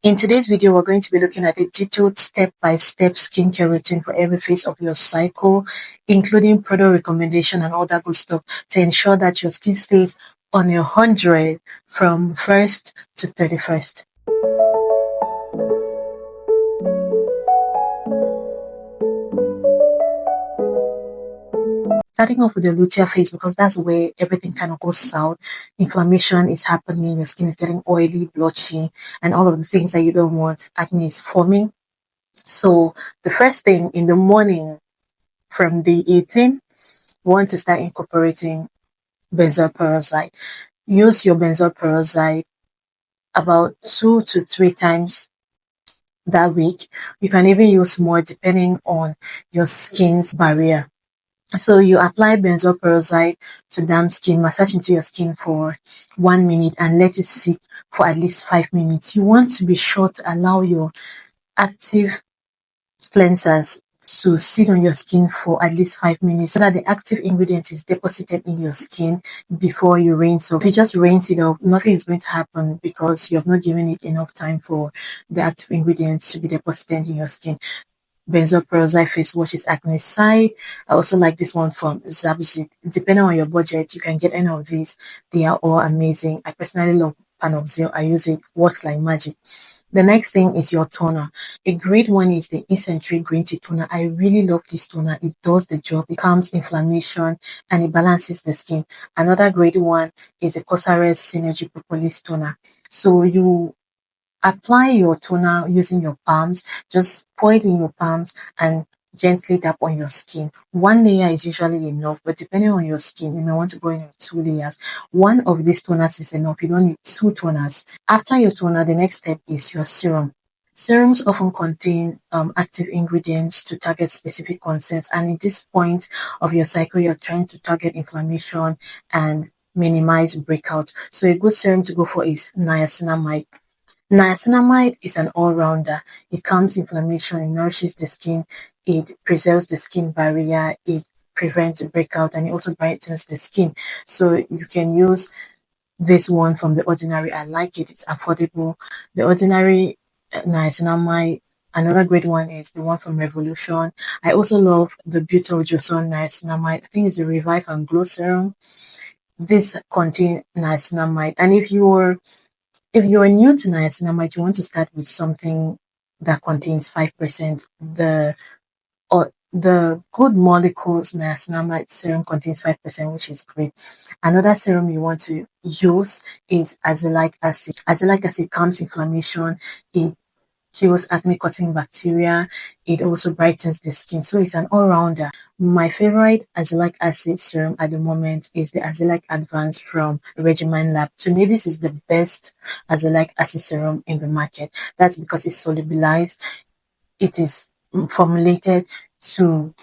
In today's video, we're going to be looking at a detailed step-by-step skincare routine for every phase of your cycle, including product recommendation and all that good stuff to ensure that your skin stays on 100 from 1st to 31st. Starting off with the luteal phase, because that's where everything kind of goes south. Inflammation is happening, your skin is getting oily, blotchy, and all of the things that you don't want. Acne is forming. So the first thing in the morning from day 18, we want to start incorporating benzoyl peroxide. Use your benzoyl peroxide about 2 to 3 times that week. You can even use more depending on your skin's barrier. So you apply benzoyl peroxide to damp skin, massage into your skin for 1 minute and let it sit for at least 5 minutes. You want to be sure to allow your active cleansers to sit on your skin for at least 5 minutes so that the active ingredient is deposited in your skin before you rinse. So if you just rinse it off, nothing is going to happen because you have not given it enough time for the active ingredients to be deposited in your skin. Benzoyl peroxide face wash is acne side. I also like this one from Zabzit. Depending on your budget, you can get any of these. They are all amazing. I personally love Panoxyl. I use it. Works like magic. The next thing is your toner. A great one is the Essential Green Tea Toner. I really love this toner. It does the job. It calms inflammation and it balances the skin. Another great one is the Cosrx Synergy Propolis Toner. So you apply your toner using your palms. Just pour it in your palms and gently tap on your skin. 1 layer is usually enough, but depending on your skin, you may want to go in 2 layers. One of these toners is enough. You don't need 2 toners. After your toner, the next step is your serum. Serums often contain active ingredients to target specific concerns, and at this point of your cycle, you're trying to target inflammation and minimize breakout. So a good serum to go for is niacinamide. Niacinamide is an all-rounder. It calms inflammation, it nourishes the skin, it preserves the skin barrier, it prevents breakout, and it also brightens the skin. So you can use this one from The Ordinary. I like it. It's affordable. The Ordinary niacinamide. Another great one is the one from Revolution. I also love the Butyl Joson niacinamide. I think it's the Revive and Glow Serum. This contains niacinamide. And if you're new to niacinamide, you want to start with something that contains 5%. The Good Molecules niacinamide serum contains 5%, which is great. Another serum you want to use is azelaic acid. Azelaic acid calms inflammation. It kills acne-causing bacteria. It also brightens the skin. So it's an all-rounder. My favorite azelaic acid serum at the moment is the Azelaic Advance from Regimen Lab. To me, this is the best azelaic acid serum in the market. That's because it's solubilized. It is formulated to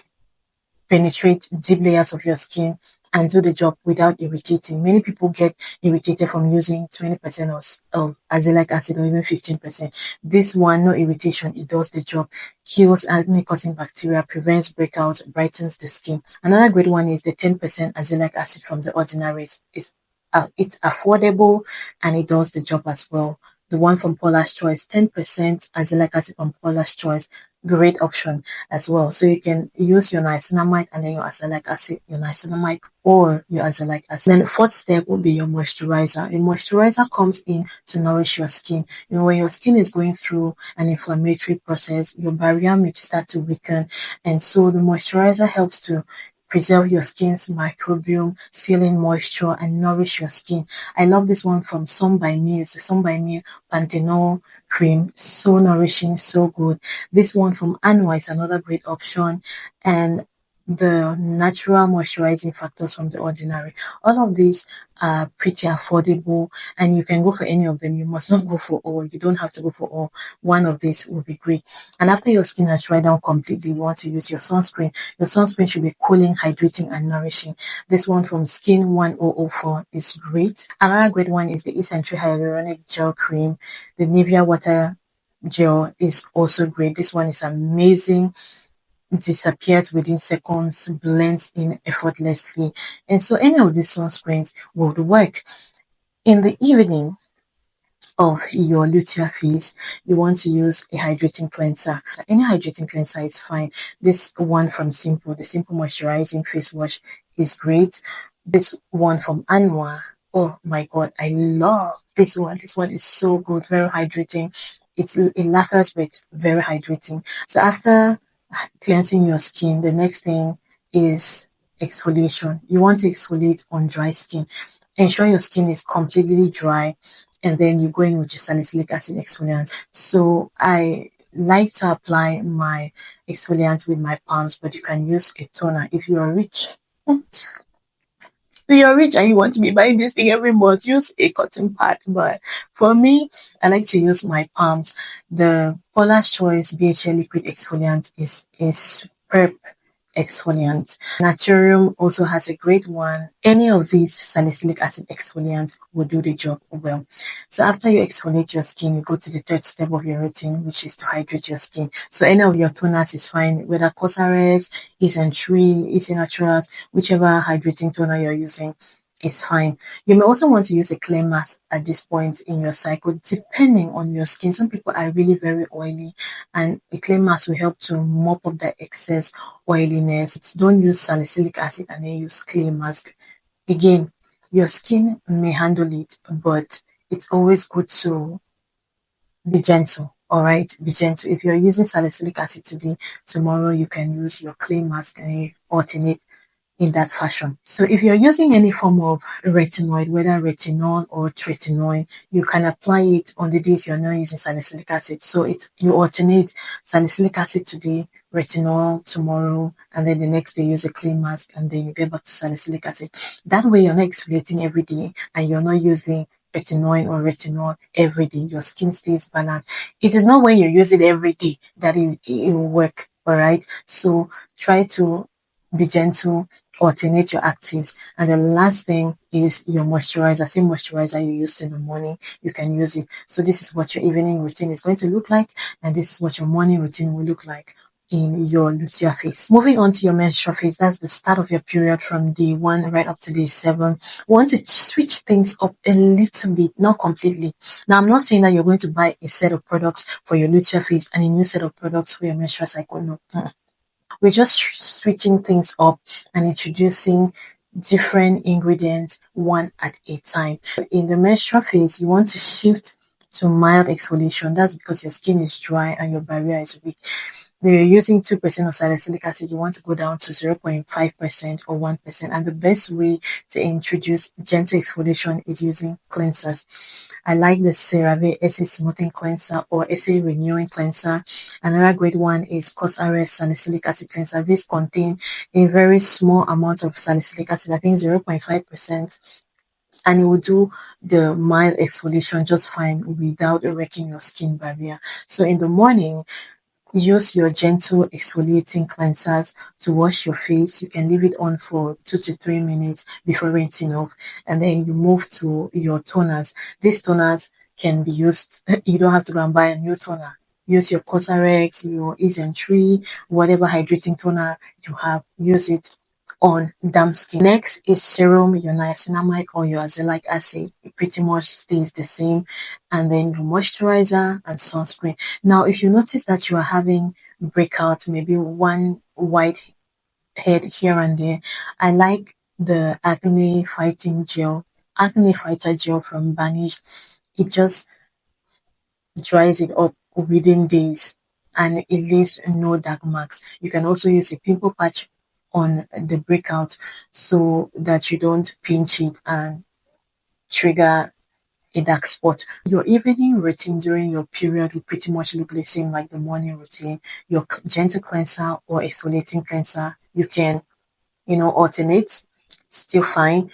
penetrate deep layers of your skin and do the job without irritating. Many people get irritated from using 20% of azelaic acid or even 15%. This one, no irritation, it does the job, kills acne-causing bacteria, prevents breakouts, brightens the skin. Another great one is the 10% azelaic acid from The Ordinary. It's affordable and it does the job as well. The one from Paula's Choice, 10% azelaic acid from Paula's Choice, great option as well. So you can use your niacinamide and then your azelaic acid, your niacinamide or your azelaic acid. Then the fourth step will be your moisturizer. A moisturizer comes in to nourish your skin. You know, when your skin is going through an inflammatory process, your barrier may start to weaken, and so the moisturizer helps to preserve your skin's microbiome, seal in moisture, and nourish your skin. I love this one from Sun by Me. It's the Sun by Me Panthenol cream. So nourishing, so good. This one from Anwa is another great option. And the natural moisturizing factors from The Ordinary. All of these are pretty affordable and you can go for any of them. You must not go for all. You don't have to go for all. One of these will be great. And after your skin has dried down completely, you want to use your sunscreen. Your sunscreen should be cooling, hydrating, and nourishing. This one from Skin 1004 is great. Another great one is the Essential Hyaluronic Gel Cream. The Nivea Water Gel is also great. This one is amazing. Disappears within seconds, blends in effortlessly. And so any of these sunscreens would work. In the evening, of your luteal phase, you want to use a hydrating cleanser. Any hydrating cleanser is fine. This one from Simple, the Simple Moisturizing Face Wash is great. This one from Anwa, oh my god, I love this one. This one is so good, very hydrating. It lathers, but it's very hydrating. So after cleansing your skin, the next thing is exfoliation. You want to exfoliate on dry skin. Ensure your skin is completely dry, and then you go in with your salicylic acid exfoliant. So I like to apply my exfoliant with my palms, but you can use a toner if you are rich. If you're rich and you want to be buying this thing every month, use a cotton pad. But for me, I like to use my palms. The Paula's Choice BHA liquid exfoliant is a superb exfoliant. Naturium also has a great one. Any of these salicylic acid exfoliants will do the job well. So after you exfoliate your skin, you go to the third step of your routine, which is to hydrate your skin. So any of your toners is fine, whether Cosrx, Isntree, Easy Naturals, whichever hydrating toner you're using is fine. You may also want to use a clear mask at this point in your cycle, depending on your skin. Some people are really very oily, and a clear mask will help to mop up that excess oiliness. Don't use salicylic acid and then use clay mask. Again, your skin may handle it, but it's always good to be gentle. All right, be gentle. If you're using salicylic acid today, tomorrow you can use your clay mask and you alternate in that fashion. So if you're using any form of retinoid, whether retinol or tretinoin, you can apply it on the days you're not using salicylic acid. So you alternate salicylic acid today, retinol tomorrow, and then the next day use a clay mask, and then you get back to salicylic acid. That way you're not exfoliating every day and you're not using retinoid or retinol every day. Your skin stays balanced. It is not when you use it every day that it will work. All right. So try to be gentle, alternate your actives. And the last thing is your moisturizer. Same moisturizer you used in the morning, you can use it. So this is what your evening routine is going to look like, and this is what your morning routine will look like in your luteal phase. Moving on to your menstrual phase, that's the start of your period from day 1 right up to day 7. We want to switch things up a little bit, not completely. Now, I'm not saying that you're going to buy a set of products for your luteal phase and a new set of products for your menstrual cycle. No. We're just switching things up and introducing different ingredients one at a time. In the menstrual phase, you want to shift to mild exfoliation. That's because your skin is dry and your barrier is weak. They're using 2% of salicylic acid. You want to go down to 0.5% or 1%. And the best way to introduce gentle exfoliation is using cleansers. I like the CeraVe SA Smoothing Cleanser or SA Renewing Cleanser. Another great one is Cosrx Salicylic Acid Cleanser. This contains a very small amount of salicylic acid, I think 0.5%, and it will do the mild exfoliation just fine without wrecking your skin barrier. So in the morning, use your gentle exfoliating cleansers to wash your face. You can leave it on for 2 to 3 minutes before rinsing off, and then you move to your toners. These toners can be used, you don't have to go and buy a new toner. Use your Cosrx, your Isntree, whatever hydrating toner you have, use it on damp skin. Next is serum, your niacinamide or your azelaic acid. It pretty much stays the same. And then your moisturizer and sunscreen. Now, if you notice that you are having breakouts, maybe one white head here and there, I like the acne fighter gel from Banish. It just dries it up within days and it leaves no dark marks. You can also use a pimple patch on the breakout so that you don't pinch it and trigger a dark spot. Your evening routine during your period will pretty much look the same like the morning routine. Your gentle cleanser or exfoliating cleanser, you can, alternate, still fine.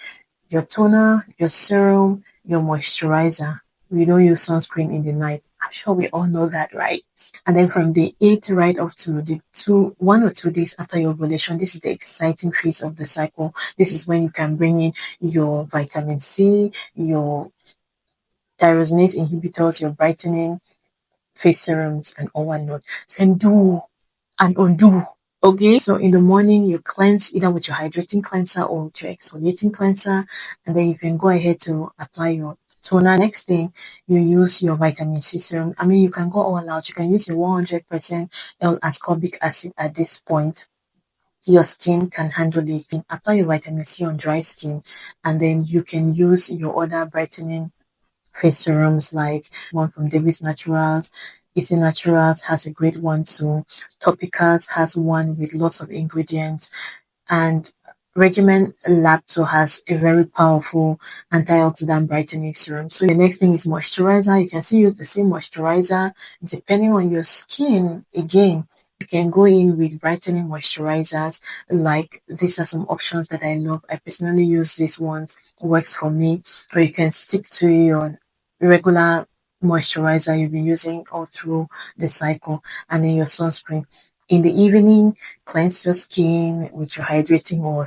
Your toner, your serum, your moisturizer. We don't use sunscreen in the night. I'm sure we all know that, right? And then from day 8 right up to the 1 or 2 days after your ovulation, this is the exciting phase of the cycle. This is when you can bring in your vitamin C, your tyrosinase inhibitors, your brightening face serums, and all whatnot. You can do and undo. Okay, so in the morning you cleanse either with your hydrating cleanser or with your exfoliating cleanser, and then you can go ahead to apply your toner. Next thing, you use your vitamin C serum. I mean, you can go all out. You can use your 100% L-ascorbic acid at this point. Your skin can handle it. You can apply your vitamin C on dry skin, and then you can use your other brightening face serums like one from David's Naturals. Easy Naturals has a great one too. Topicals has one with lots of ingredients, and Regimen Lacto has a very powerful antioxidant brightening serum. So the next thing is moisturizer. You can still use the same moisturizer depending on your skin. Again, you can go in with brightening moisturizers. Like these are some options that I love. I personally use these ones. Works for me. Or you can stick to your regular moisturizer you've been using all through the cycle, and then your sunscreen. In the evening, cleanse your skin with your hydrating or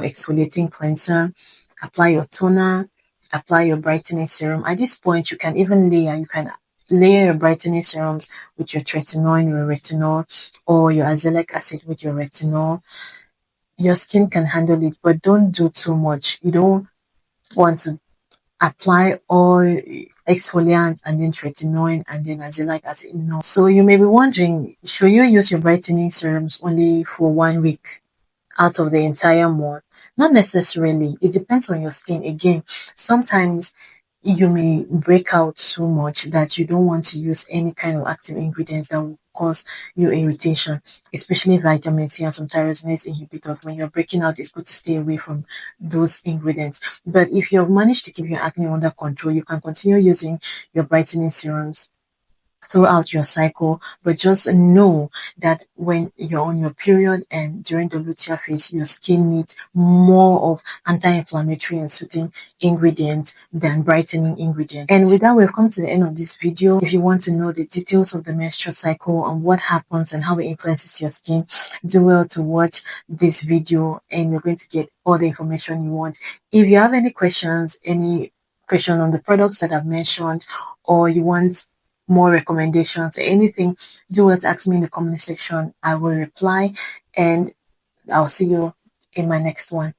exfoliating cleanser. Apply your toner. Apply your brightening serum. At this point, you can even layer. You can layer your brightening serums with your tretinoin, your retinol, or your azelaic acid with your retinol. Your skin can handle it, but don't do too much. You don't want to apply oil, exfoliant, and then tretinoin, and then azelaic acid. No. So you may be wondering, should you use your brightening serums only for 1 week out of the entire month? Not necessarily. It depends on your skin. Again, sometimes you may break out so much that you don't want to use any kind of active ingredients that will cause you irritation, especially vitamin C and some tyrosinase inhibitors. When you're breaking out, it's good to stay away from those ingredients. But if you've managed to keep your acne under control, you can continue using your brightening serums throughout your cycle, but just know that when you're on your period and during the luteal phase, your skin needs more of anti-inflammatory and soothing ingredients than brightening ingredients. And with that, we've come to the end of this video. If you want to know the details of the menstrual cycle and what happens and how it influences your skin, do well to watch this video and you're going to get all the information you want. If you have any questions, any question on the products that I've mentioned, or you want more recommendations, anything, do what ask me in the comment section. I will reply, and I'll see you in my next one.